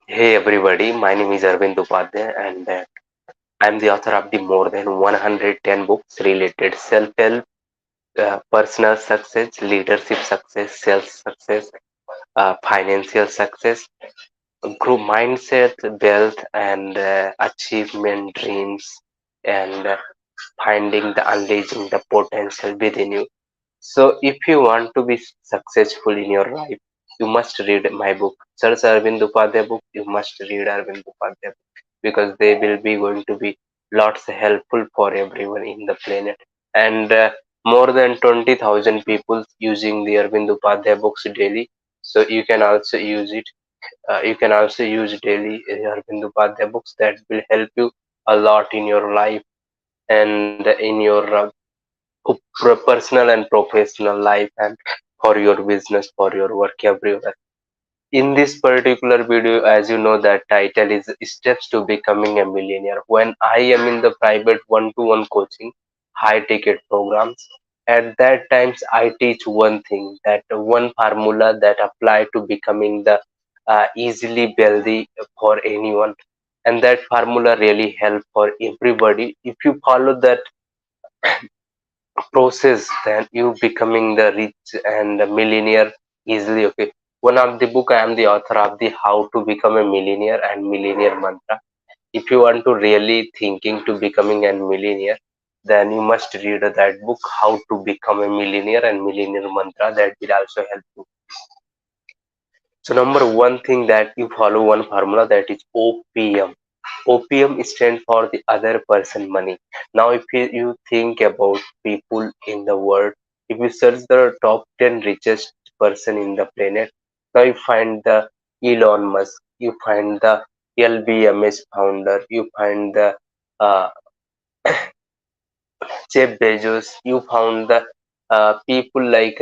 Hey everybody, my name is Arvind Upadhyay and I'm the author of the more than 110 books related self-help, personal success, leadership success, sales success, financial success, group mindset, wealth and achievement dreams and finding the unleashing the potential within you. So, if you want to be successful in your life, you must read my book. Search Arvind Upadhyay book. You must read Arvind Upadhyay book because they will be going to be lots helpful for everyone in the planet. And more than 20,000 people using the Arvind Upadhyay books daily. So you can also use it. You can also use daily Arvind Upadhyay books that will help you a lot in your life and in your personal and professional life and for your business, for your work everywhere. In this particular video, as you know, that title is Steps to Becoming a Millionaire. When I am in the private one-to-one coaching, high ticket programs, at that times I teach one thing, that one formula that apply to becoming the easily wealthy for anyone. And that formula really help for everybody. If you follow that process, then you becoming the rich and the millionaire easily. Okay, one of the book, I am the author of the How to Become a Millionaire and Millionaire Mantra. If you want to really thinking to becoming a millionaire, then you must read that book, How to Become a Millionaire and Millionaire Mantra. That will also help you. So number one thing, that you follow one formula, that is OPM. OPM stands for the other person money. Now, if you think about people in the world, if you search the top 10 richest person in the planet, now you find the Elon Musk, you find the LVMH founder, you find the uh, Jeff Bezos, you found the people like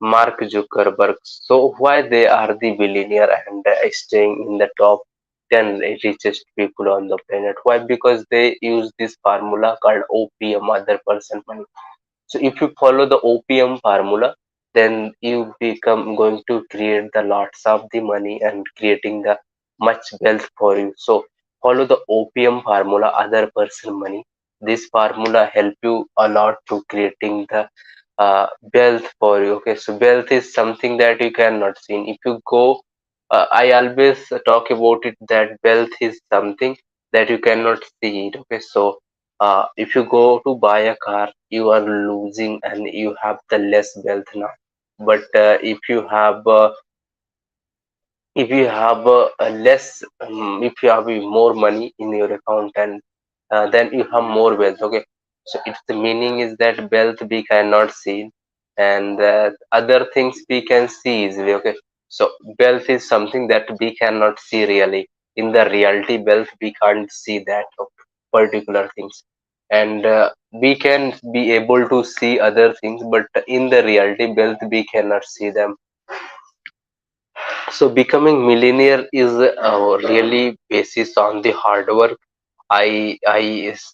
Mark Zuckerberg. So why they are the billionaire and staying in the top 10 richest people on the planet? Why? Because they use this formula called OPM, other person money. So if you follow the OPM formula, then you become going to create the lots of the money and creating the much wealth for you. So follow the OPM formula, other person money. This formula help you a lot to creating the wealth for you. Okay, so wealth is something that you cannot see. If you go, I always talk about it, that wealth is something that you cannot see it. Okay, so if you go to buy a car, you are losing and you have the less wealth now. But if you have a less, if you have more money in your account, and then you have more wealth. Okay, so it's the meaning is that wealth we cannot see, and other things we can see easily. Okay, so wealth is something that we cannot see really. In the reality, wealth we can't see that of particular things, and we can be able to see other things, but in the reality, wealth we cannot see them. So becoming millionaire is really basis on the hard work. I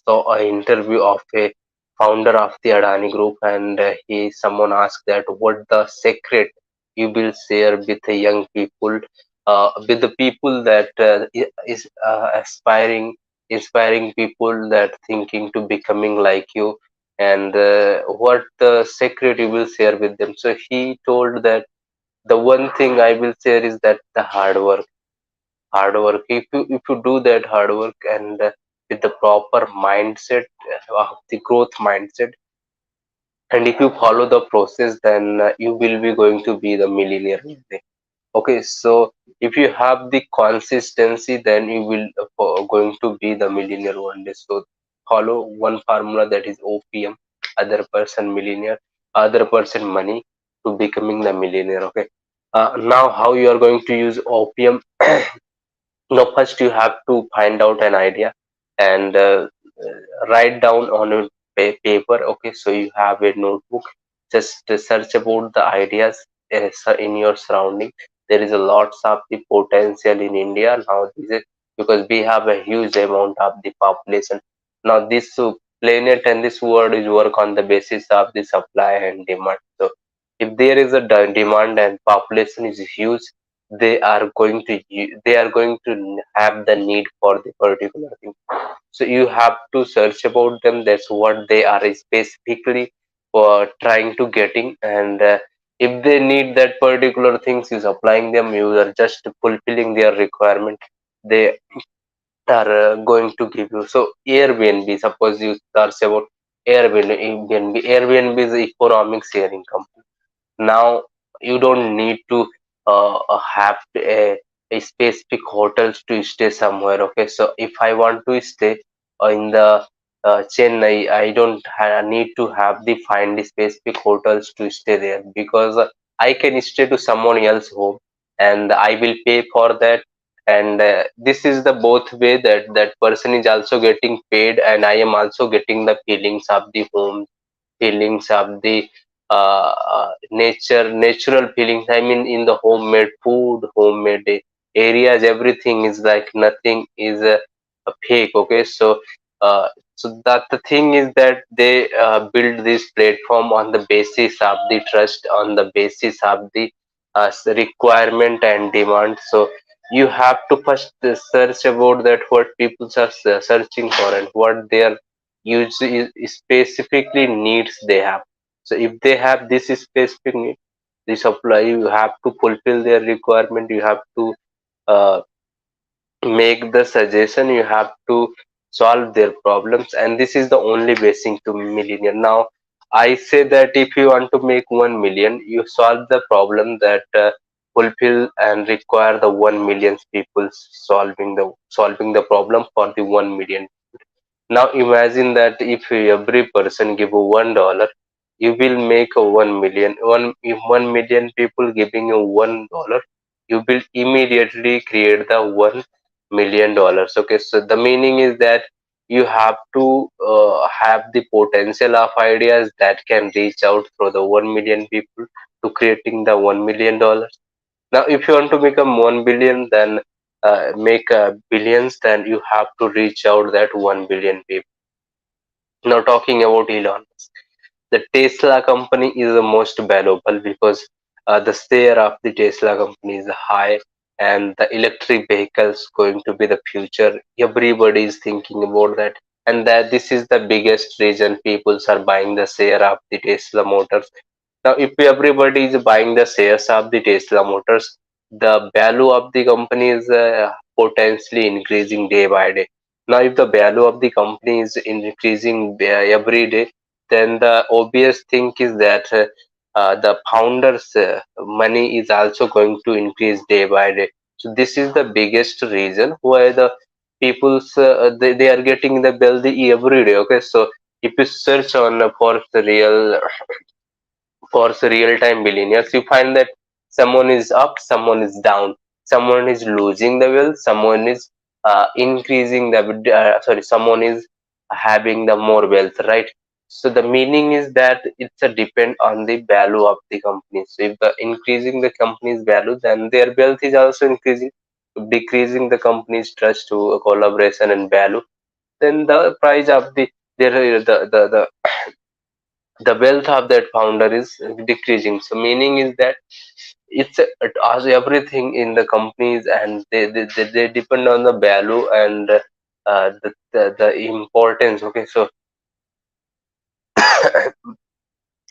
saw an interview of a founder of the Adani Group, and he someone asked that what the secret you will share with the young people, with the people that is aspiring, inspiring people that thinking to becoming like you, and what the secret you will share with them. So he told that the one thing I will share is that the hard work. If you do that hard work, and with the proper mindset, of the growth mindset, and if you follow the process, then you will be going to be the millionaire one day. Okay, so if you have the consistency, then you will going to be the millionaire one day. So follow one formula, that is OPM, other person millionaire, other person money, to becoming the millionaire. Okay, now how you are going to use OPM? Now first you have to find out an idea, and write down on a paper. Okay, so you have a notebook, just search about the ideas in your surrounding. There is a lots of the potential in India now. This is because we have a huge amount of the population. Now this planet and this world is work on the basis of the supply and demand. So if there is a demand and population is huge, they are going to have the need for the particular thing. So you have to search about them. That's what they are specifically trying to getting. And if they need that particular things, you supplying them, you are just fulfilling their requirement. They are going to give you. So Airbnb, suppose you search about Airbnb is economic sharing company. Now you don't need to have a specific hotels to stay somewhere. Okay, so if I want to stay in the Chennai, I don't need to have the find the specific hotels to stay there, because I can stay to someone else home and I will pay for that. And this is the both way, that that person is also getting paid and I am also getting the feelings of the home, feelings of the natural feelings. I mean, in the homemade food, homemade areas, everything is like nothing is a fake. Okay, so uh, so that the thing is that they build this platform on the basis of the trust, on the basis of the requirement and demand. So you have to first search about that what people are searching for and what their use is specifically needs they have. So if they have this specific need, the supply, you have to fulfill their requirement. You have to uh, make the suggestion. You have to solve their problems, and this is the only basic to millionaire. Now, I say that if you want to make 1 million, you solve the problem that fulfill and require the 1 million people solving the problem for the 1 million. Now imagine that if every person give $1, you will make a 1 million. If 1 million people giving you $1, you will immediately create the $1 million. Okay, so the meaning is that you have to have the potential of ideas that can reach out through the 1 million people to creating the $1 million. Now, if you want to become 1 billion, then make billions, then you have to reach out that 1 billion people. Now, talking about Elon, the Tesla company is the most valuable because the share of the Tesla company is high, and the electric vehicles going to be the future. Everybody is thinking about that, and that this is the biggest reason people are buying the share of the Tesla motors. Now, if everybody is buying the shares of the Tesla Motors, the value of the company is potentially increasing day by day. Now, if the value of the company is increasing every day, then the obvious thing is that the founders' money is also going to increase day by day. So, this is the biggest reason why the people's they are getting the wealthy every day. Okay, so if you search on for the real-time billionaires, you find that someone is up, someone is down, someone is losing the wealth, someone is increasing the sorry, someone is having the more wealth, right? So the meaning is that it's a depend on the value of the company. So if the increasing the company's value, then their wealth is also increasing. If decreasing the company's trust to collaboration and value, then the price of the wealth of that founder is decreasing. So meaning is that it has everything in the companies, and they depend on the value and the importance. Okay, so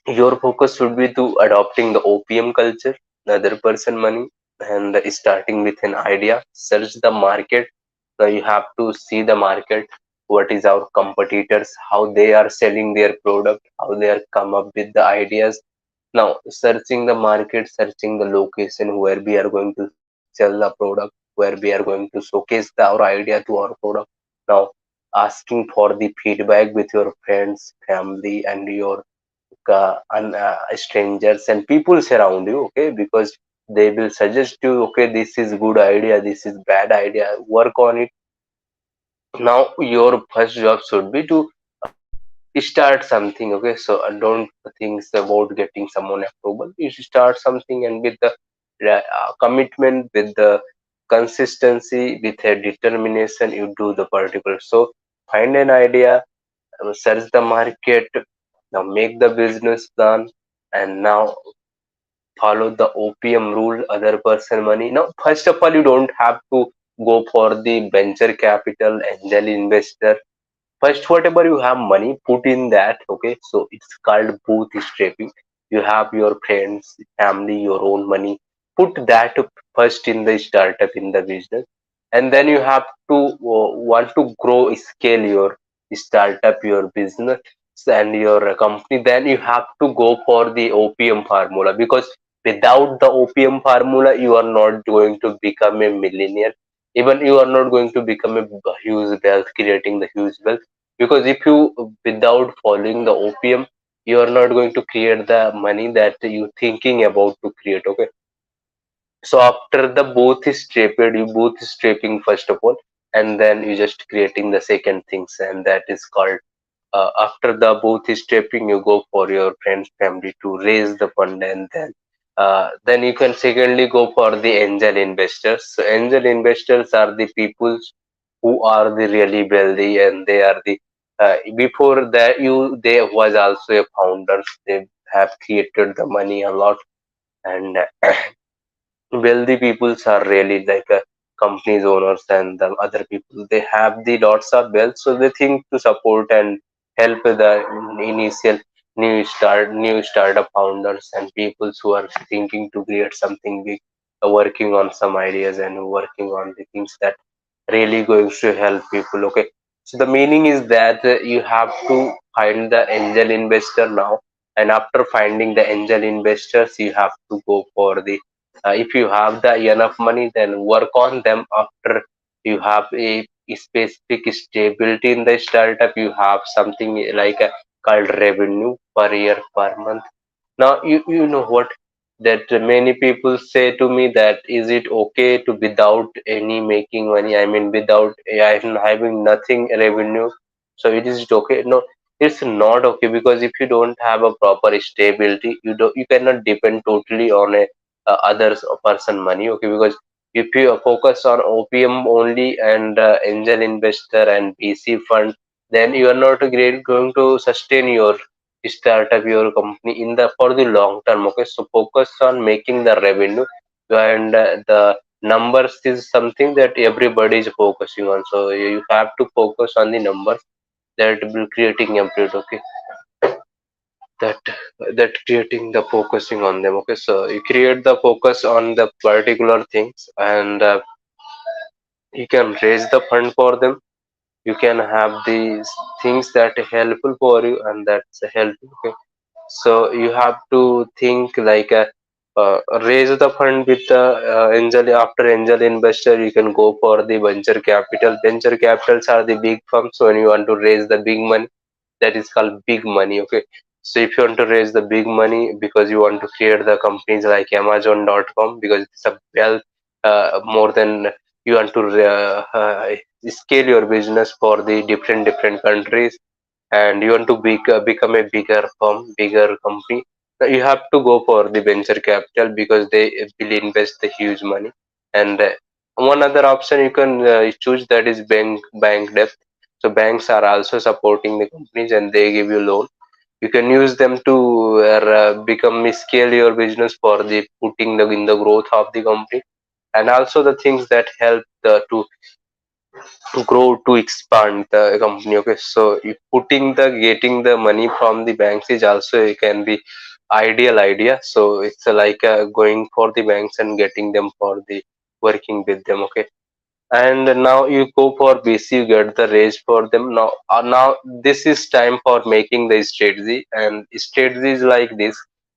your focus should be to adopting the OPM culture, the other person money, and starting with an idea. Search the market. Now you have to see the market. What is our competitors? How they are selling their product? How they are come up with the ideas. Now, searching the market, searching the location where we are going to sell the product, where we are going to showcase our idea to our product. Now, asking for the feedback with your friends, family, and your strangers and people around you. Okay, because they will suggest you. Okay, this is good idea. This is bad idea. Work on it. Now, your first job should be to start something. Okay, so don't think about getting someone approval. You should start something, and with the commitment, with the consistency, with a determination, you do the particular. So find an idea, search the market, now make the business plan, and now follow the OPM rule, other person money. Now, first of all, you don't have to go for the venture capital, angel investor. First, whatever you have money, put in that. Okay, so it's called bootstrapping. You have your friends, family, your own money. Put that first in the startup, in the business, and then you have to want to grow, scale your startup, your business, and your company. Then you have to go for the OPM formula, because without the OPM formula, you are not going to become a millionaire. Even you are not going to become a huge wealth, creating the huge wealth, because if you, without following the OPM, you are not going to create the money that you thinking about to create. Okay, so after the bootstrapping first of all, and then you just creating the second things, and that is called, after the bootstrapping, you go for your friends, family to raise the fund, and then you can secondly go for the angel investors. So angel investors are the people who are the really wealthy, and they are the, before that you, they was also a founders. They have created the money a lot, and wealthy peoples are really like companies owners, and the other people, they have the lots of wealth, so they think to support and help the initial new startup founders and peoples who are thinking to create something big, working on some ideas and working on the things that really going to help people. Okay, so the meaning is that you have to find the angel investor now, and after finding the angel investors, you have to go for the, if you have the enough money, then work on them. After you have a specific stability in the startup, you have something like a called revenue per year, per month. Now, you know what? That many people say to me that, is it okay to without any making money? I mean, without I'm having nothing revenue. So it is okay? No, it's not okay, because if you don't have a proper stability, you cannot depend totally on a others person money. Okay, because if you focus on OPM only, and angel investor and VC fund, then you are not great going to sustain your startup, your company in the for the long term. Okay, so focus on making the revenue, and the numbers is something that everybody is focusing on, so you have to focus on the numbers that will creating update. Okay, that creating the focusing on them. Okay, so you create the focus on the particular things, and you can raise the fund for them. You can have these things that are helpful for you, and that's helpful. Okay, so you have to think like a, raise the fund with the angel. After angel investor, you can go for the venture capital. Venture capitals are the big firms when you want to raise the big money, that is called big money. Okay, so if you want to raise the big money because you want to create the companies like Amazon.com, because it's a well, more than, you want to scale your business for the different countries, and you want to become a bigger firm, bigger company, you have to go for the venture capital, because they will invest the huge money. And one other option you can choose, that is bank debt. So banks are also supporting the companies, and they give you loan. You can use them to become scale your business for the putting the in the growth of the company, and also the things that help to grow, to expand the company. Okay, so if putting the getting the money from the banks is also, it can be ideal idea. So it's like going for the banks and getting them for the working with them. Okay, and now you go for BC, you get the raise for them. Now this is time for making the strategy, and strategy is like this.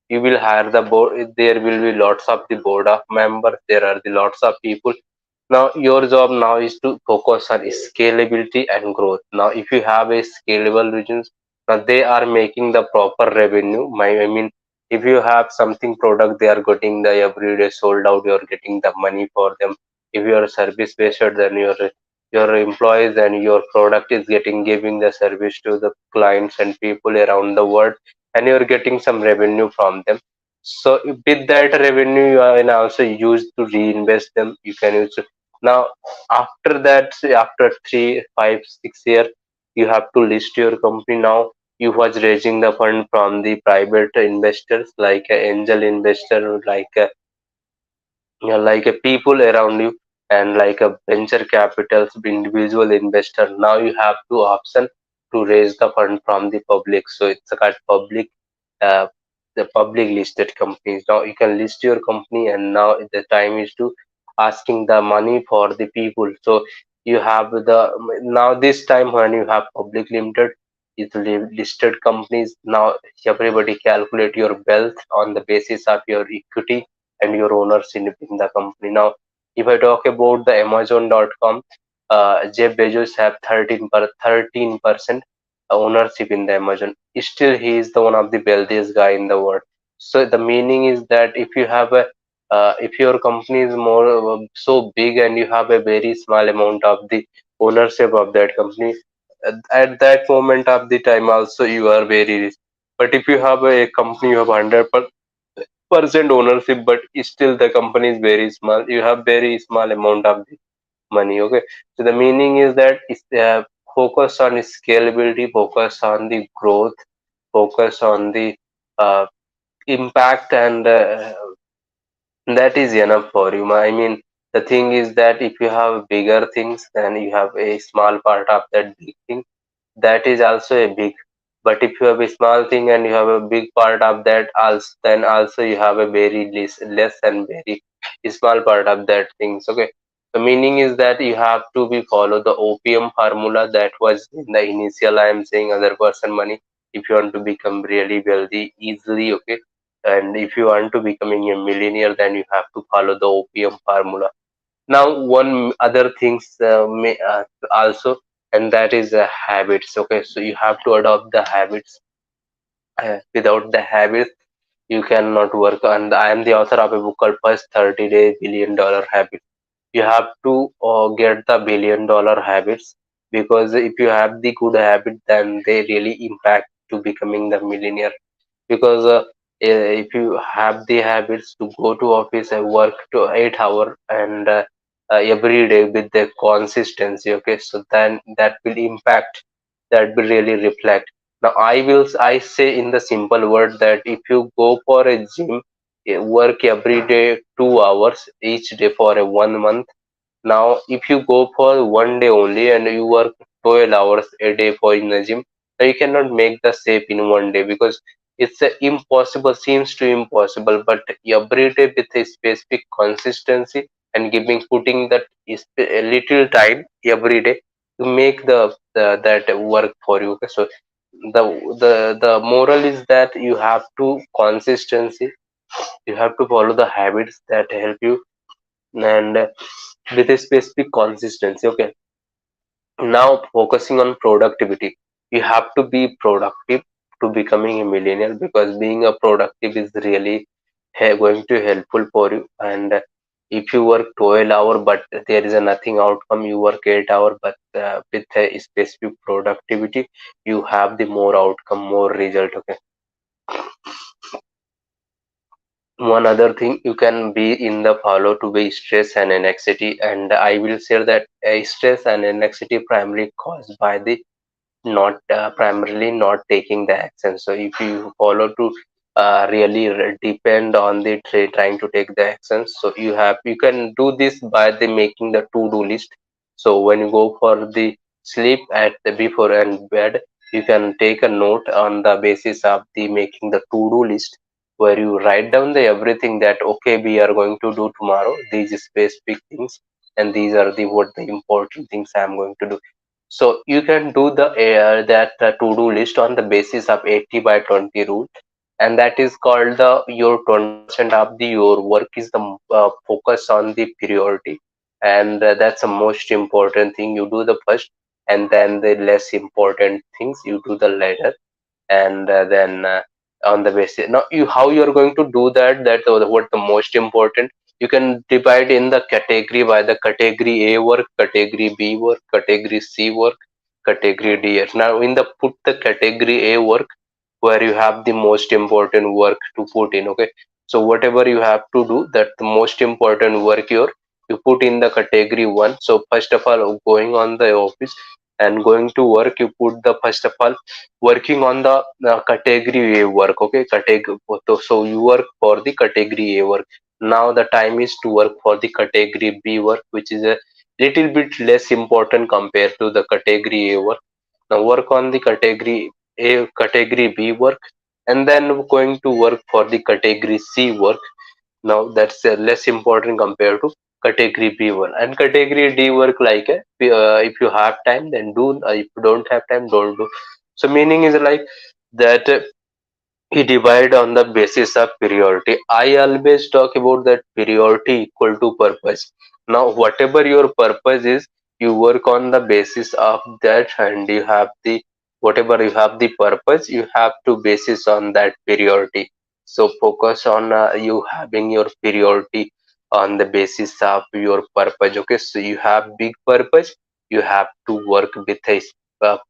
You will hire the board, there will be lots of the board of members, there are the lots of people. Now your job now is to focus on scalability and growth. Now if you have a scalable business, now they are making the proper revenue. I mean, if you have something product, they are getting the everyday sold out, you're getting the money for them. If you are service based, then your employees and your product is getting giving the service to the clients and people around the world, and you're getting some revenue from them. So with that revenue, you can also use to reinvest them. You can use now, after that, say after 3, 5, 6 years, you have to list your company. Now you was raising the fund from the private investors like angel investor, like a people around you, and like a venture capitals individual investor. Now you have two option to raise the fund from the public, so it's got public, uh, the public listed companies. Now you can list your company, and now the time is to asking the money for the people. So you have the, now this time when you have public limited, it's listed companies. Now everybody calculate your wealth on the basis of your equity and your ownership in the company. Now, if I talk about the Amazon.com, Jeff Bezos have 13% ownership in the Amazon. Still, he is the one of the wealthiest guy in the world. So the meaning is that if you have a, if your company is more so big and you have a very small amount of the ownership of that company, at that moment of the time also you are very rich. But if you have a company, you have 100% ownership, but still the company is very small, you have very small amount of the money. Okay, so the meaning is that it's, focus on scalability, focus on the growth, focus on the impact, and that is enough for you. I mean, the thing is that if you have bigger things, then you have a small part of that big thing, that is also a big. But if you have a small thing and you have a big part of that also, then also you have a very less and very small part of that things. Okay, the meaning is that you have to be follow the opium formula that was in the initial. I am saying other person money, if you want to become really wealthy easily. Okay, and if you want to becoming a millionaire, then you have to follow the opium formula. Now one other things also, and that is habits. Okay, so you have to adopt the habits. Without the habits you cannot work. And I am the author of a book called First 30-Day $1 Billion Habit. You have to get the $1 billion habits, because if you have the good habit, then they really impact to becoming the millionaire. Because if you have the habits to go to office and work to 8 hour, and every day with the consistency. Okay, so then that will impact, that will really reflect. Now I say in the simple word that if you go for a gym, work every day 2 hours each day for a 1 month. Now, if you go for one day only and you work 12 hours a day for in the gym, now you cannot make the shape in one day, because it's impossible, seems to impossible. But every day with a specific consistency and putting that is a little time every day to make the that work for you. Okay, so the moral is that you have to consistency, you have to follow the habits that help you, and with a specific consistency. Okay, now focusing on productivity, you have to be productive to becoming a millionaire, because being a productive is really going to helpful for you. And if you work 12 hour but there is a nothing outcome, you work 8 hour, but with a specific productivity you have the more outcome, more result. Okay, one other thing you can be in the follow to be stress and anxiety, and I will say that stress and anxiety primarily caused by the not primarily not taking the action. So if you follow to really depend on the trying to take the actions, so you can do this by the making the to do list. So when you go for the sleep at the before and bed, you can take a note on the basis of the making the to do list, where you write down the everything that okay, we are going to do tomorrow these specific things, and these are the what the important things I am going to do. So you can do the that to-do list on the basis of 80 by 20 rule, and that is called the your 20% of the your work is the focus on the priority, and that's the most important thing you do the first, and then the less important things you do the later. And then on the basis, now you how you are going to do that, that what the most important, you can divide in the category by the category A work, category B work, category C work, category D. Now in the put the category A work, where you have the most important work to put in. Okay, so whatever you have to do, that the most important work you put in the category one. So first of all, going on the office, and going to work, you put the first of all working on the category A work. Okay, category. So you work for the category A work. Now the time is to work for the category B work, which is a little bit less important compared to the category A work. Now work on the category B work, and then going to work for the category C work. Now that's less important compared to category B1 and category D work. Like if you have time, then do. If you don't have time, don't do. So meaning is like that. We divide on the basis of priority. I always talk about that priority equal to purpose. Now, whatever your purpose is, you work on the basis of that, and you have the whatever you have the purpose, you have to basis on that priority. So focus on you having your priority on the basis of your purpose. Okay, so you have big purpose, you have to work with a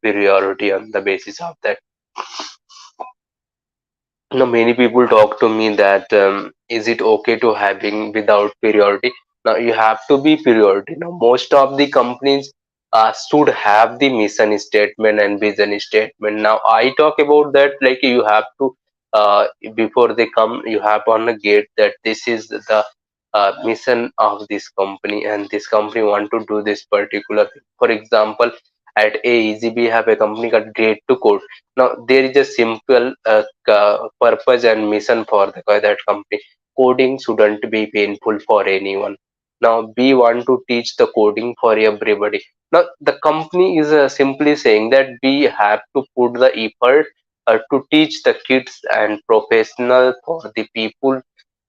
priority on the basis of that. Now, many people talk to me that is it okay to having without priority? Now, you have to be priority. Now, most of the companies should have the mission statement and vision statement. Now, I talk about that like you have to before they come, you have on the gate that this is the mission of this company, and this company want to do this particular thing. For example, at AEG we have a company called Great to Code. Now there is a simple purpose and mission for that company. Coding shouldn't be painful for anyone. Now we want to teach the coding for everybody. Now the company is simply saying that we have to put the effort to teach the kids and professional for the people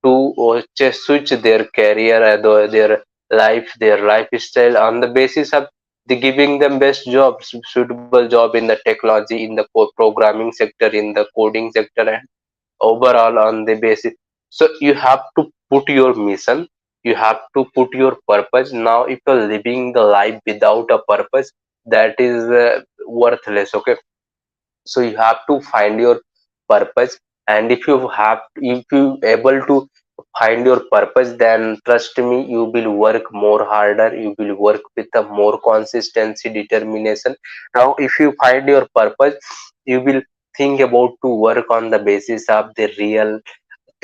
to just switch their career and their lifestyle on the basis of the giving them best jobs, suitable job in the technology, in the programming sector, in the coding sector, and overall on the basis. So you have to put your mission, you have to put your purpose. Now if you're living the life without a purpose, that is worthless. Okay, so you have to find your purpose, and if you able to find your purpose, then trust me, you will work more harder, you will work with a more consistency, determination. Now if you find your purpose, you will think about to work on the basis of the real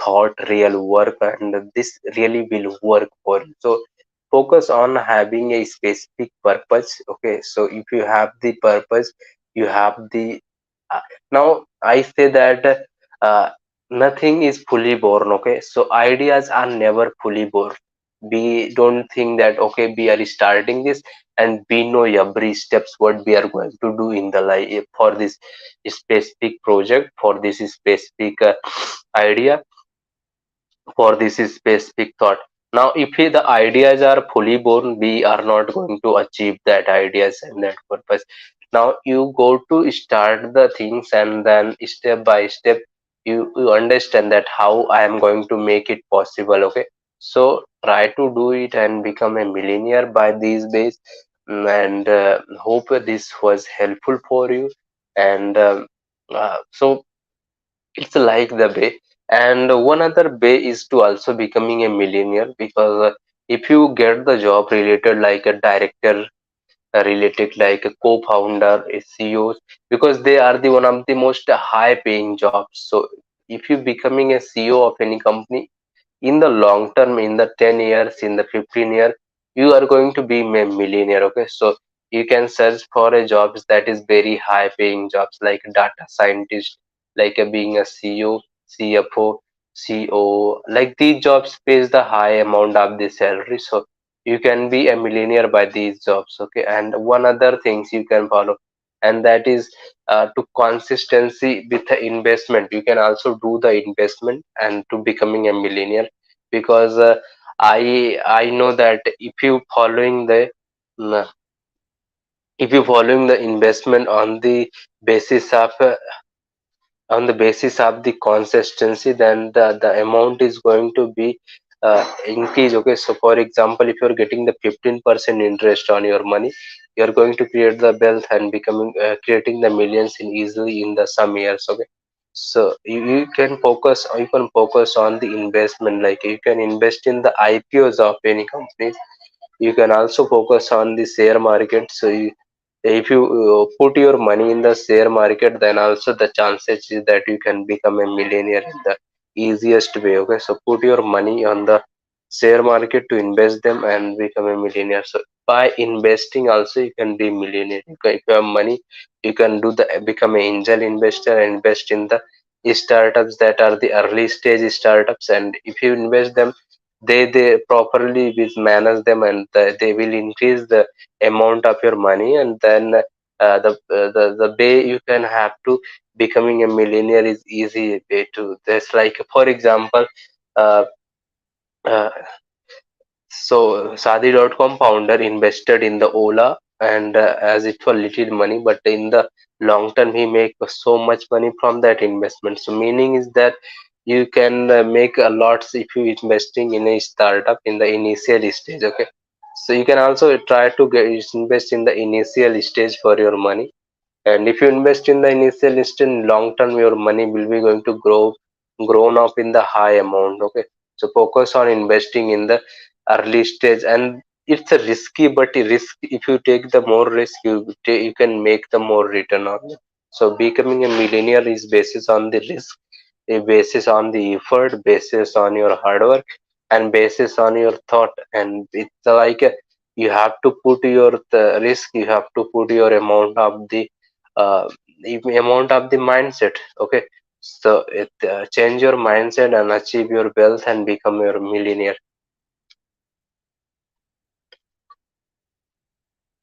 thought, real work, and this really will work for you. So focus on having a specific purpose. Okay, so if you have the purpose, you have the now I say that uh, nothing is fully born. Okay, so ideas are never fully born. We don't think that okay, we are starting this and we know every steps what we are going to do in the life for this specific project, for this specific idea, for this specific thought. Now if the ideas are fully born, we are not going to achieve that ideas and that purpose. Now you go to start the things, and then step by step you understand that how I am going to make it possible. Okay, so try to do it and become a millionaire by these days. And hope this was helpful for you. And so it's like the way. And one other way is to also becoming a millionaire, because if you get the job related like a director, related like a co-founder, a CEOs, because they are the one of the most high paying jobs. So if you becoming a CEO of any company, in the long term, in the 10 years, in the 15 year, you are going to be a millionaire. Okay, so you can search for a jobs that is very high paying jobs like data scientist, like being a CEO, CFO, CO, like these jobs pays the high amount of the salary. So you can be a millionaire by these jobs. Okay, and one other things you can follow, and that is to consistency with the investment. You can also do the investment and to becoming a millionaire, because I know that mm, if you following the investment basis of uh, on the basis of the consistency, then the amount is going to be increase. Okay, so for example, if you're getting the 15% interest on your money, you're going to create the wealth and becoming creating the millions in easily in the some years. Okay, so you can focus on the investment, like you can invest in the IPOs of any companies. You can also focus on the share market. So If you put your money in the share market, then also the chances is that you can become a millionaire in the easiest way. Okay, so put your money on the share market to invest them and become a millionaire. So by investing also you can be millionaire. If you have money, you can do the become an angel investor and invest in the startups that are the early stage startups, and if you invest them, they properly will manage them, and they will increase the amount of your money, and then the way you can have to becoming a millionaire is easy way to this. Like for example, uh, uh, so Sadi.com founder invested in the Ola, and as it for little money, but in the long term he make so much money from that investment. So meaning is that you can make a lot if you investing in a startup in the initial stage. Okay, so you can also try to invest in the initial stage for your money, and if you invest in the initial instant, long term, your money will be going to grown up in the high amount. Okay, so focus on investing in the early stage, and it's a risky, but a risk. If you take the more risk, you can make the more return on it. So becoming a millionaire is basis on the risk, a basis on the effort, basis on your hard work, and basis on your thought. And it's like you have to put your risk, you have to put your amount of the amount of the mindset. Okay, so it change your mindset and achieve your wealth and become your millionaire.